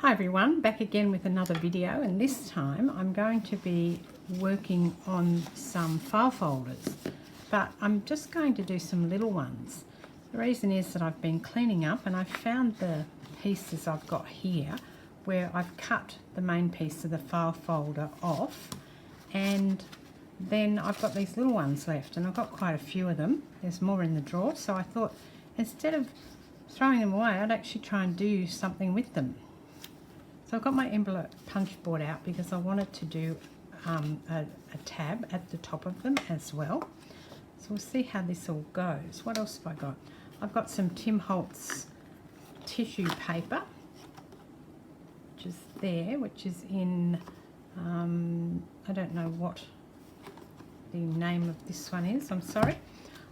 Hi everyone, back again with another video, and this time I'm going to be working on some file folders, but I'm just going to do some little ones. The reason is that I've been cleaning up and I've found the pieces I've got here where I've cut the main piece of the file folder off, and then I've got these little ones left, and I've got quite a few of them. There's more in the drawer, so I thought instead of throwing them away, I'd actually try and do something with them. So I've got my envelope punch board out because I wanted to do a tab at the top of them as well. So we'll see how this all goes. What else have I got? I've got some Tim Holtz tissue paper, which is there, which is in, I don't know what the name of this one is, I'm sorry.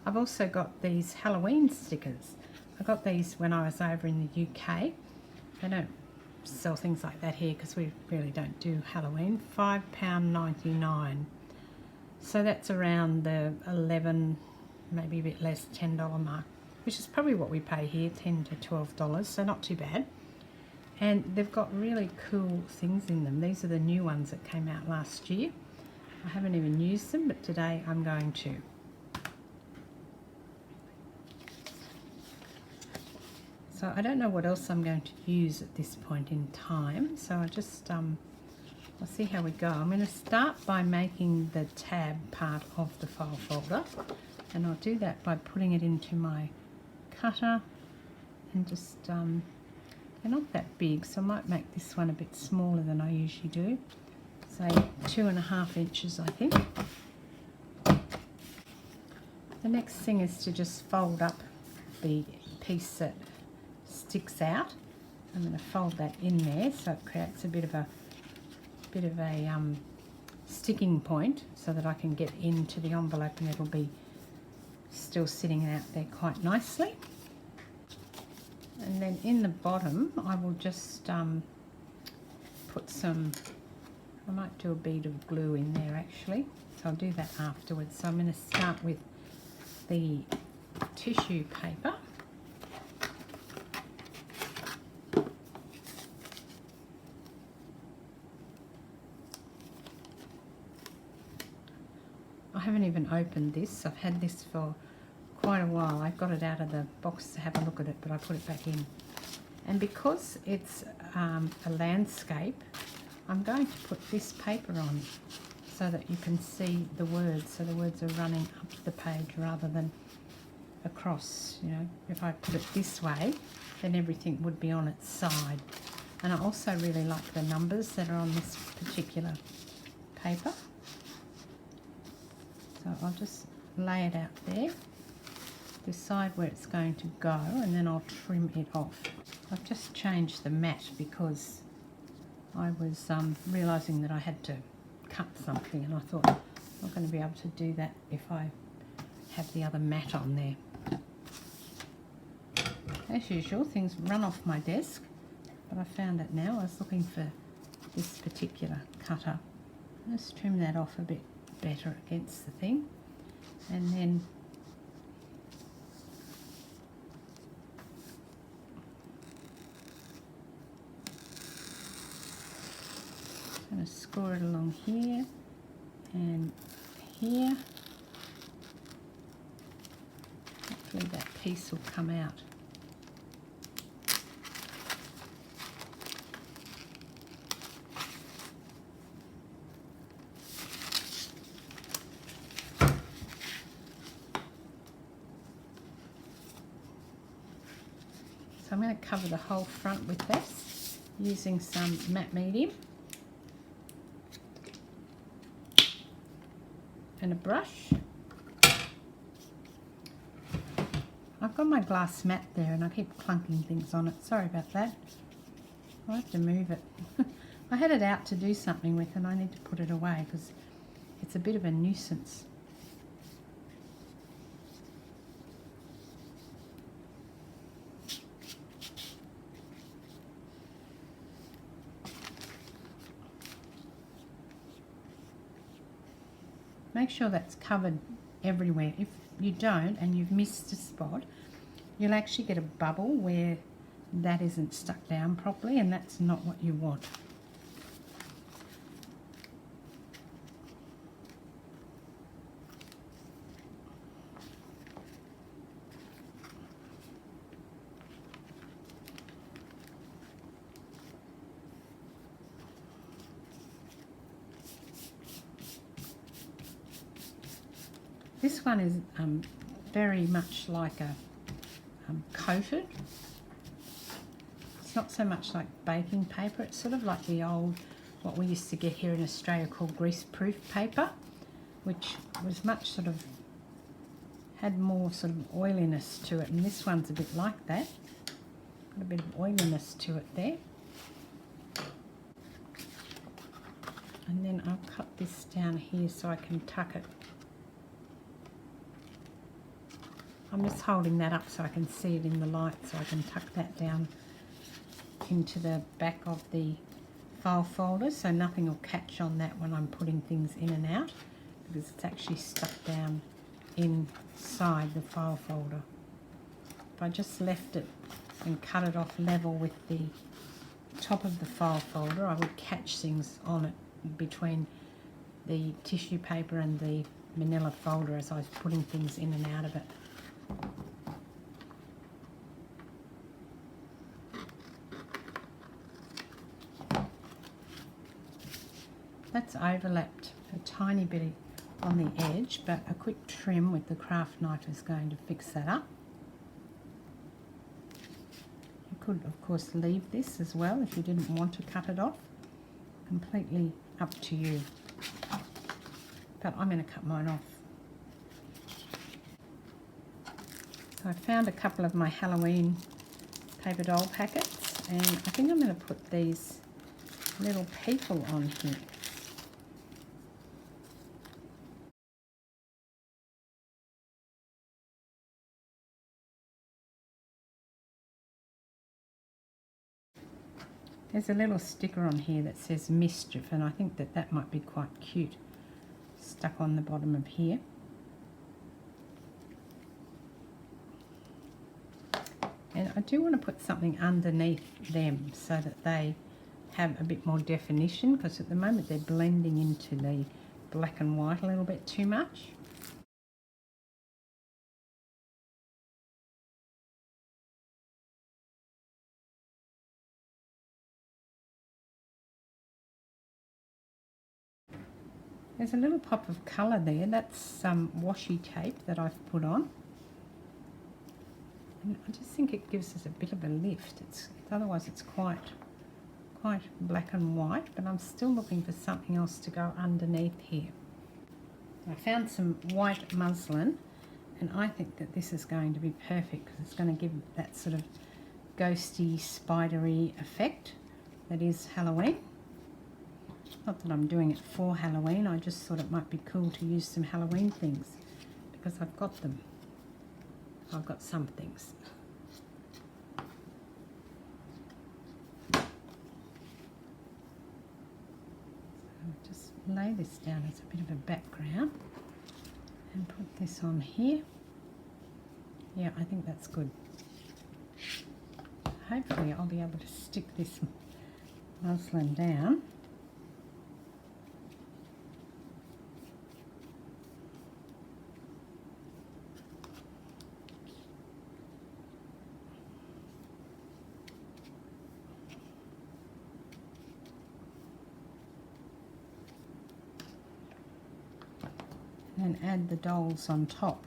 I've also got these Halloween stickers. I got these when I was over in the UK. They don't sell things like that here because we really don't do Halloween. £5.99, so that's around the 11, maybe a bit less, $10 mark, which is probably what we pay here, $10 to $12, so not too bad. And they've got really cool things in them. These are the new ones that came out last year. I haven't even used them, but today I'm going to. So I don't know what else I'm going to use at this point in time, so I just, I'll see how we go. I'm going to start by making the tab part of the file folder, and I'll do that by putting it into my cutter and just, they're not that big, so I might make this one a bit smaller than I usually do, say 2.5 inches I think. The next thing is to just fold up the piece that sticks out. I'm going to fold that in there so it creates a bit of a sticking point so that I can get into the envelope and it'll be still sitting out there quite nicely. And then in the bottom I will just put some, I might do a bead of glue in there actually, so I'll do that afterwards. So I'm going to start with the tissue paper. I haven't even opened this. I've had this for quite a while. I got it out of the box to have a look at it, but I put it back in. And because it's a landscape, I'm going to put this paper on so that you can see the words. So the words are running up the page rather than across. You know, if I put it this way, then everything would be on its side. And I also really like the numbers that are on this particular paper. So I'll just lay it out there, decide where it's going to go, and then I'll trim it off. I've just changed the mat because I was realising that I had to cut something, and I thought I'm not going to be able to do that if I have the other mat on there. As usual, things run off my desk, but I found it now. I was looking for this particular cutter. Let's trim that off a bit better against the thing, and then I'm going to score it along here and here. Hopefully that piece will come out. So I'm going to cover the whole front with this using some matte medium and a brush. I've got my glass mat there and I keep clunking things on it. Sorry about that. I'll have to move it. I had it out to do something with and I need to put it away because it's a bit of a nuisance. Make sure that's covered everywhere. If you don't and you've missed a spot, you'll actually get a bubble where that isn't stuck down properly, and that's not what you want. This one is very much like a coated. It's not so much like baking paper. It's sort of like the old, what we used to get here in Australia called greaseproof paper, which was much sort of, had more sort of oiliness to it. And this one's a bit like that. Got a bit of oiliness to it there. And then I'll cut this down here so I can tuck it. I'm just holding that up so I can see it in the light, so I can tuck that down into the back of the file folder so nothing will catch on that when I'm putting things in and out, because it's actually stuck down inside the file folder. If I just left it and cut it off level with the top of the file folder, I would catch things on it between the tissue paper and the manila folder as I was putting things in and out of it. That's overlapped a tiny bit on the edge, but a quick trim with the craft knife is going to fix that up. You could, of course, leave this as well if you didn't want to cut it off. Completely up to you. But I'm going to cut mine off. So I found a couple of my Halloween paper doll packets, and I think I'm going to put these little people on here. There's a little sticker on here that says Mischief, and I think that that might be quite cute, stuck on the bottom of here. And I do want to put something underneath them so that they have a bit more definition, because at the moment they're blending into the black and white a little bit too much. There's a little pop of colour there. That's some washi tape that I've put on. And I just think it gives us a bit of a lift. Otherwise it's quite black and white, but I'm still looking for something else to go underneath here. I found some white muslin, and I think that this is going to be perfect because it's going to give that sort of ghosty, spidery effect that is Halloween. Not that I'm doing it for Halloween, I just thought it might be cool to use some Halloween things because I've got them. I've got some things. So just lay this down as a bit of a background and put this on here. Yeah, I think that's good. Hopefully I'll be able to stick this muslin down. And add the dolls on top.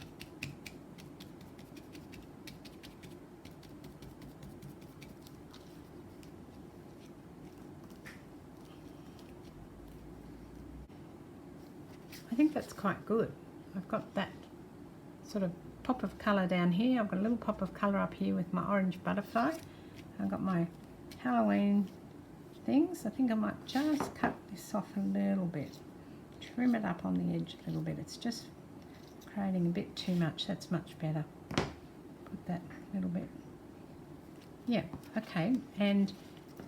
I think that's quite good. I've got that sort of pop of colour down here. I've got a little pop of colour up here with my orange butterfly. I've got my Halloween things. I think I might just cut this off a little bit. Trim it up on the edge a little bit. It's just creating a bit too much. That's much better. Put that little bit. Yeah, okay. And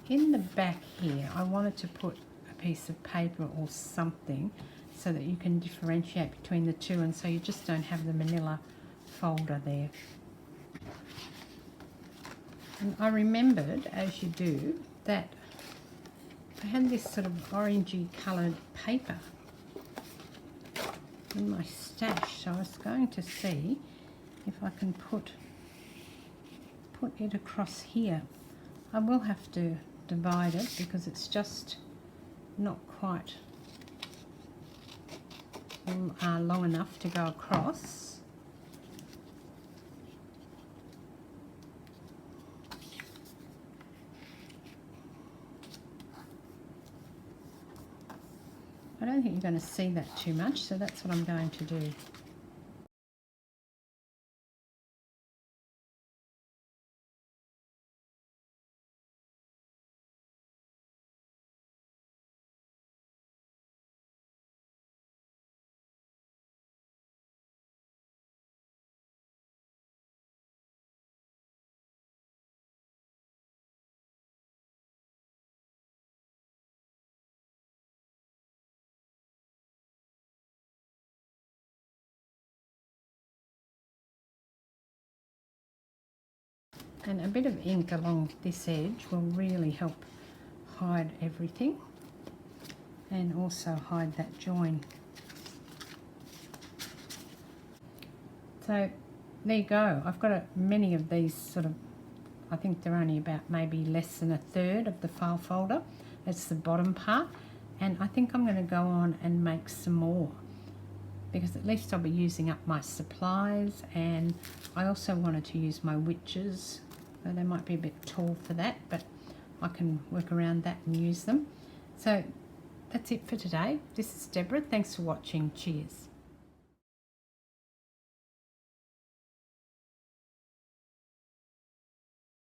in the back here, I wanted to put a piece of paper or something so that you can differentiate between the two, and so you just don't have the manila folder there. And I remembered, as you do, that I had this sort of orangey coloured paper in my stash, so I was going to see if I can put it across here. I will have to divide it because it's just not quite long enough to go across. I don't think you're going to see that too much, so that's what I'm going to do. And a bit of ink along this edge will really help hide everything and also hide that join. So there you go. I've got many of these sort of, I think they're only about maybe less than a third of the file folder. That's the bottom part. And I think I'm going to go on and make some more, because at least I'll be using up my supplies, and I also wanted to use my witches. So they might be a bit tall for that, but I can work around that and use them. So that's it for today. This is Deborah. Thanks for watching. Cheers.